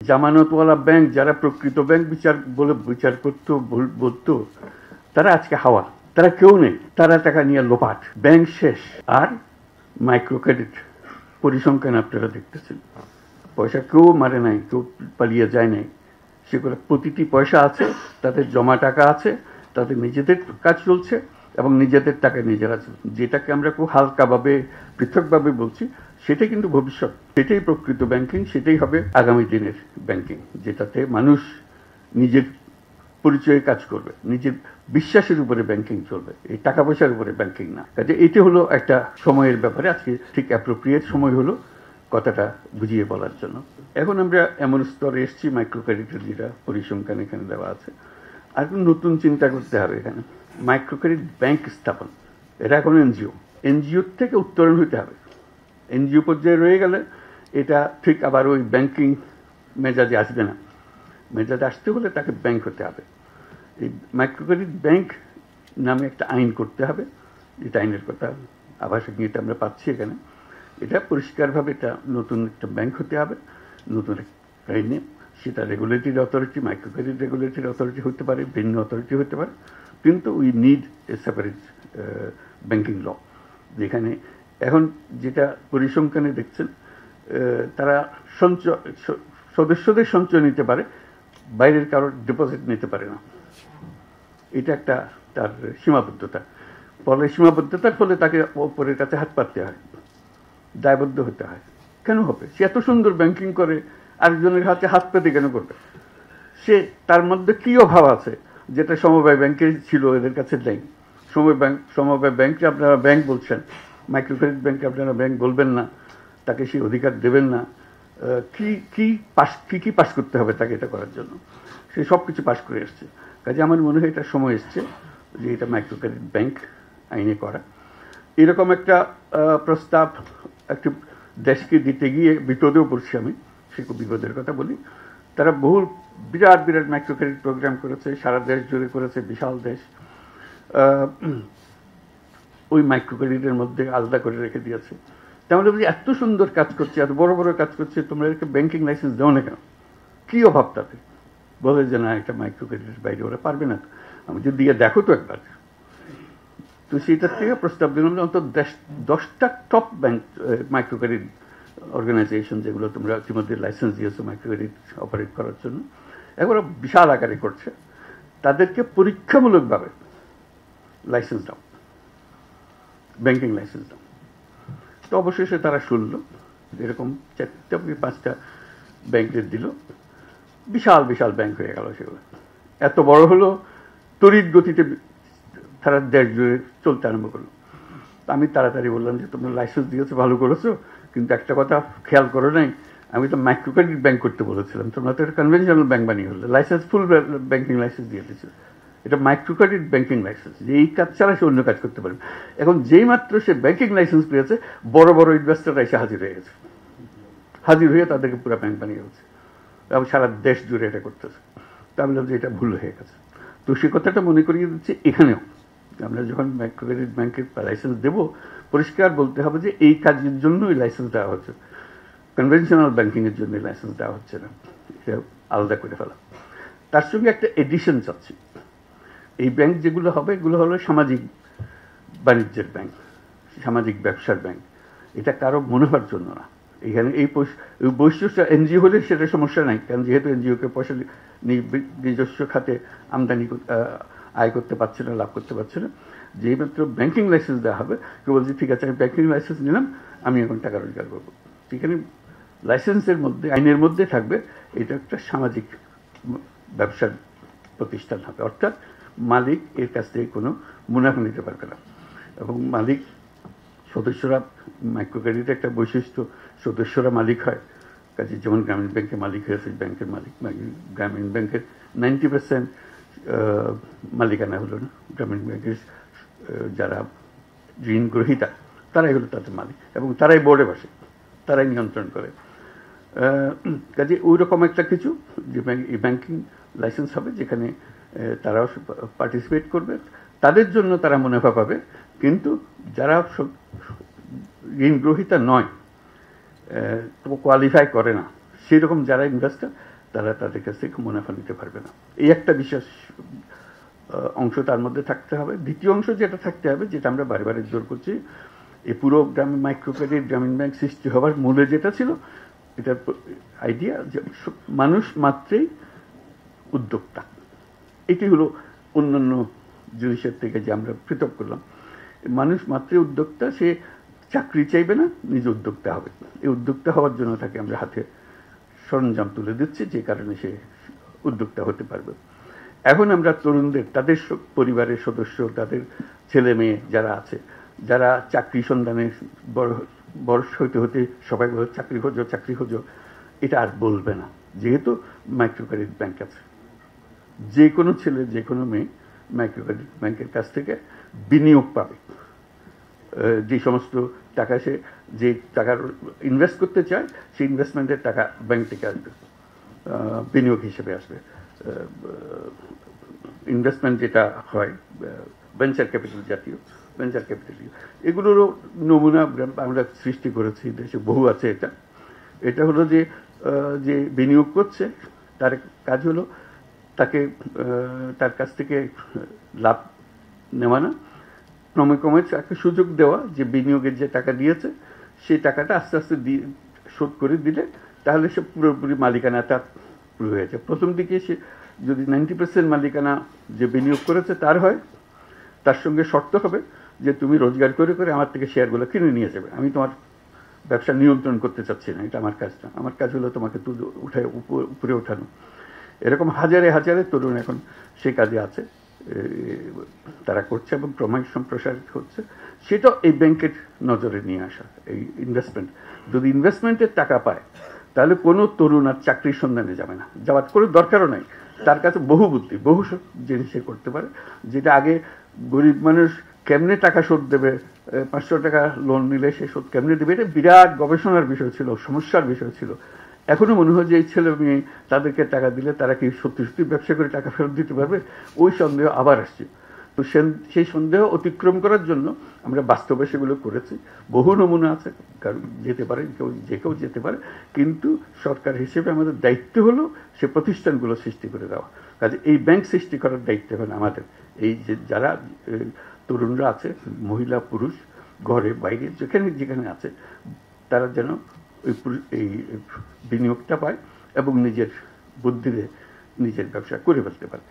জামানতওয়ালা bank, যারা প্রকৃত bank বিচার করতো, বলতো, তারা আজকে হাওয়া, তারা কেউ নেই, তারা টাকা নিয়ে লোপাট, ব্যাংক শেষ। আর মাইক্রো ক্রেডিট পরিসংখ্যান আপনারা দেখতেছেন, পয়সা কেউ মারে নাই, কেউ পালিয়ে যায় নাই, সেগুলো প্রতিটি পয়সা আছে, তাদের জমা টাকা আছে, তাদের নিজেদের কাজ চলছে এবং নিজেদের টাকা নিজেরা চলছে। যেটাকে আমরা খুব হালকাভাবে পৃথকভাবে বলছি, সেটাই কিন্তু ভবিষ্যৎ, সেটাই প্রকৃত ব্যাংকিং, সেটাই হবে আগামী দিনের ব্যাংকিং, যেটাতে মানুষ নিজের পরিচয়ে কাজ করবে, নিজের বিশ্বাসের উপরে ব্যাংকিং চলবে, এই টাকা পয়সার উপরে ব্যাংকিং না। কাজে এটি হলো একটা সময়ের ব্যাপারে, আজকে ঠিক অ্যাপ্রোপ্রিয়েট সময় হলো কথাটা বুঝিয়ে বলার জন্য। এখন আমরা এমন স্তরে এসেছি, মাইক্রো ক্রেডিটের যেটা পরিসংখ্যান এখানে দেওয়া আছে, আর নতুন চিন্তা করতে হবে এখানে। মাইক্রো ক্রেডিট ব্যাংক স্থাপন, এটা এখন এনজিওর থেকে উত্তরণ হইতে হবে। এনজিও পর্যায়ে রয়ে গেলে এটা ঠিক আবার ওই ব্যাংকিং মেজাজে আসবে না। মেজাজে আসতে হলে তাকে ব্যাংক হতে হবে। এই মাইক্রো ক্রেডিট ব্যাংক নামে একটা আইন করতে হবে, যেটা আইনের কথা আভাসিক নিয়ে আমরা পাচ্ছি এখানে। এটা পরিষ্কারভাবে এটা নতুন একটা ব্যাংক হতে হবে, নতুন একটা আইনে। সেটা regulatory authority, micro credit regulatory authority হতে পারে, ভিন্ন অথরিটি হতে পারে, কিন্তু we need a separate banking law. যেখানে এখন যেটা পরিসংখ্যানে দেখছেন, তারা সদস্যদের সঞ্চয় নিতে পারে, বাইরের কারোর ডিপোজিট নিতে পারে না। এটা একটা তার সীমাবদ্ধতা। সীমাবদ্ধতার ফলে তাকে ওপরের কাছে হাত পাততে হয়, দায়বদ্ধ হতে হয়। কেন হবে? সে এত সুন্দর ব্যাংকিং করে, আরেকজনের হাতে হাত পেতে কেন করবে? সে তার মধ্যে কি অভাব আছে যেটা সমবায় ব্যাংকে ছিল, এদের কাছে নেই। সমবায় ব্যাংকে আপনারা ব্যাংক বলছেন, মাইক্রো ক্রেডিট ব্যাংকে আপনারা ব্যাংক বলবেন না, তাকে সেই অধিকার দেবেন না। কি পাস করতে হবে তাকে এটা করার জন্য? সে সব কিছু পাস করে এসছে। কাজে আমার মনে হয় এটা সময় এসছে যে এটা মাইক্রো ক্রেডিট ব্যাংক আইনে করা। এরকম একটা প্রস্তাব একটি দেশকে দিতে গিয়ে বিপদেও পড়ছি আমি, সে খুব বিপদের কথা বলি। তারা বিরাট মাইক্রো ক্রেডিট প্রোগ্রাম করেছে, সারা দেশ জুড়ে করেছে, বিশাল দেশ। ওই মাইক্রো ক্রেডিটের মধ্যে আলাদা করে রেখে দিয়েছে। তাহলে বলি এত সুন্দর কাজ করছে, এত বড় বড় কাজ করছে, তোমরা একে ব্যাংকিং লাইসেন্স দাও না কেন? কী অভাব তাতে? বলে যে না, একটা মাইক্রো ক্রেডিটের বাইরে ওরা পারবে না। আমি যদি দিয়ে দেখো তো একবার। তো সেটার থেকে প্রস্তাব দিলাম যে অন্তত 10টা top bank micro credit organisation, যেগুলো তোমরা ইতিমধ্যে লাইসেন্স দিয়েছো মাইক্রো ক্রেডিট অপারেট করার জন্য, এগুলো বিশাল আকারে করছে, তাদেরকে পরীক্ষামূলকভাবে লাইসেন্স দাও, ব্যাংকিং লাইসেন্স দাও। তো অবশেষে তারা শুনল, এরকম 4টা কি 5টা ব্যাংকের দিল, বিশাল বিশাল ব্যাংক হয়ে গেল সেগুলো। এত বড় হলো, তড়িৎ গতিতে তারা দেশ জুড়ে চলতে আরম্ভ করলো। আমি তাড়াতাড়ি বললাম যে তোমরা লাইসেন্স দিয়েছো, ভালো করেছো, কিন্তু একটা কথা খেয়াল করো নাই, আমি তো মাইক্রো ক্রেডিট ব্যাংক করতে বলেছিলাম, তোমরা তো একটা কনভেনশনাল ব্যাংক বানিয়ে হলো, লাইসেন্স ফুল ব্যাংকিং লাইসেন্স দিয়ে দিয়েছো। এটা মাইক্রো ক্রেডিট ব্যাংকিং লাইসেন্স, যে এই কাজ ছাড়া সে অন্য কাজ করতে পারবে। এখন যেই মাত্র সে ব্যাংকিং লাইসেন্স পেয়েছে, বড় বড় ইনভেস্টররা এসে হাজির হয়ে গেছে, হাজির হয়ে তাদেরকে পুরো ব্যাংক বানিয়ে গেছে এবং সারা দেশ জুড়ে এটা করতেছে। তা আমি বললাম যে এটা ভুল হয়ে গেছে। তো সে কথাটা মনে করিয়ে দিচ্ছে এখানেও, আমরা যখন মাইক্রো ক্রেডিট ব্যাংকের লাইসেন্স দেবো, পরিষ্কার বলতে হবে যে এই কাজের জন্যই লাইসেন্স দেওয়া হচ্ছে, কনভেনশনাল ব্যাংকিংয়ের জন্য লাইসেন্স দেওয়া হচ্ছে না, এটা আলাদা করে ফেলা। তার সঙ্গে একটা এডিশন চাচ্ছি, এই ব্যাংক যেগুলো হবে, এগুলো হলো সামাজিক বাণিজ্যের ব্যাংক, সামাজিক ব্যবসার ব্যাংক। এটা কারো মুনাফার জন্য না। এখানে এই বৈশিষ্ট্য এনজিও হলে সেটা সমস্যা নাই, কারণ যেহেতু এনজিওকে পয়সা নিজস্ব খাতে আমদানি আয় করতে পারছে না, লাভ করতে পারছে না। যেই মাত্র ব্যাংকিং লাইসেন্স দেওয়া হবে, কেউ বলছে ঠিক আছে আমি ব্যাংকিং লাইসেন্স নিলাম, আমি এখন টাকা রোজগার করবো। সেখানে লাইসেন্সের মধ্যে, আইনের মধ্যে থাকবে এটা একটা সামাজিক ব্যবসার প্রতিষ্ঠান হবে, অর্থাৎ মালিক এর কাছ থেকে কোনো মুনাফা নিতে পারবে না। এবং মালিক, সদস্যরা, মাইক্রো ক্রেডিটের একটা বৈশিষ্ট্য, সদস্যরা মালিক হয়। কাজে যেমন গ্রামীণ ব্যাংকের মালিক হয়েছে ব্যাংকের মালিক, গ্রামীণ ব্যাংকের 90% মালিকানা হলো না, গ্রামীণ ব্যাংকের যারা ঋণ গ্রহীতা তারাই হলো তাদের মালিক, এবং তারাই বোর্ডে বসে, তারাই নিয়ন্ত্রণ করে। কাজে ওই রকম একটা কিছু যে ব্যাংকিং লাইসেন্স হবে, যেখানে তারাও পার্টিসিপেট করবে, তাদের জন্য তারা মুনাফা পাবে। কিন্তু যারা ঋণ গ্রহীতা নয়, কোয়ালিফাই করে না, সেই রকম যারা ইনভেস্টর, তারা তাদের কাছ থেকে মুনাফা নিতে পারবে না। এই একটা বিশেষ অংশ তার মধ্যে থাকতে হবে। দ্বিতীয় অংশ যেটা থাকতে হবে, যেটা আমরা বারে জোর করছি, এই পুরো গ্রামীণ মাইক্রো ক্রেডিট গ্রামীণ ব্যাংক সৃষ্টি হওয়ার মূলে যেটা ছিল, এটার আইডিয়া যে মানুষ মাত্রেই উদ্যোক্তা। এটি হলো অন্যান্য জিনিসের থেকে যে আমরা পৃথক করলাম। মানুষ মাত্রই উদ্যোক্তা, সে চাকরি চাইবে না, নিজে উদ্যোক্তা হবে। এই উদ্যোক্তা হওয়ার জন্য তাকে আমরা হাতে সরঞ্জাম তুলে দিচ্ছি, যে কারণে সে উদ্যোক্তা হতে পারবে। এখন আমরা তরুণদের, তাদের পরিবারের সদস্য, তাদের ছেলে মেয়ে যারা আছে, যারা চাকরি সন্ধানে বয়স হতে হতে সবাই বলে চাকরি খোঁজো, এটা আর বলবে না, যেহেতু মাইক্রো ক্রেডিট ব্যাংক আছে। যে কোনো ছেলে, যে কোনো মেয়ে মাইক্রো ক্রেডিট ব্যাংকের কাছ থেকে বিনিয়োগ পাবে। যে সমস্ত টাকা সে যে টাকার ইনভেস্ট করতে চায়, সেই ইনভেস্টমেন্টের টাকা ব্যাংক থেকে আসবে, বিনিয়োগ হিসেবে আসবে। ইনভেস্টমেন্ট যেটা হয় ভেঞ্চার ক্যাপিটাল জাতীয়, ভেঞ্চার ক্যাপিটাল, এগুলোরও নমুনা আমরা সৃষ্টি করেছি, দেশে বহু আছে। এটা হলো যে যে বিনিয়োগ করছে তার কাজ হলো তাকে তার কাছ থেকে লাভ নেওয়া না, ক্রমে তাকে সুযোগ দেওয়া, যে বিনিয়োগের যে টাকা দিয়েছে সেই টাকাটা আস্তে আস্তে শোধ করে দিলে তাহলে সে পুরোপুরি মালিকানা তার পুরো হয়েছে। প্রথম দিকে সে যদি 90% মালিকানা যে বিনিয়োগ করেছে তার হয়, তার সঙ্গে শর্ত হবে যে তুমি রোজগার করে করে আমার থেকে শেয়ারগুলো কিনে নিয়ে যাবে। আমি তোমার ব্যবসা নিয়ন্ত্রণ করতে চাচ্ছি না, এটা আমার কাজ না। আমার কাজ হলো তোমাকে উপরে ওঠানো। এরকম হাজারে হাজারে তরুণ এখন সেই কাজে আছে, তারা করছে এবং ক্রমশ সম্প্রসারিত হচ্ছে। সেটা এই ব্যাংকের নজরে নিয়ে আসা। এই ইনভেস্টমেন্ট, যদি ইনভেস্টমেন্টের টাকা পায় তাহলে কোনো তরুণ আর চাকরির সন্ধানে যাবে না, যাওয়ার কোনো দরকারও নাই। তার কাছে বহু বুদ্ধি, বহু জিনিস সে করতে পারে, যেটা আগে গরিব মানুষ কেমনে টাকা শোধ দেবে, 500 টাকা লোন নিলে সে শোধ কেমনে দেবে, এটা বিরাট গবেষণার বিষয় ছিল, সমস্যার বিষয় ছিল। এখনো মনে হয় যে এই ছেলে মেয়ে তাদেরকে টাকা দিলে তারা কি সত্যি সত্যি ব্যবসা করে টাকা ফেরত দিতে পারবে, ওই সন্দেহ আবার আসছে। তো সেই সন্দেহ অতিক্রম করার জন্য আমরা বাস্তবে সেগুলো করেছি। বহু নমুনা আছে, কারণ যেতে পারে, যে কেউ যেতে পারে, কিন্তু সরকার হিসেবে আমাদের দায়িত্ব হলো সে প্রতিষ্ঠানগুলো সৃষ্টি করে দেওয়া। কাজে এই ব্যাংক সৃষ্টি করার দায়িত্ব হলো আমাদের। এই যে যারা তরুণরা আছে, মহিলা পুরুষ, ঘরে বাইরে যেখানে আছে, তারা যেন এই বিনিয়োগটা পায় এবং নিজের বুদ্ধিতে নিজের ব্যবসা করে ফেলতে পারে।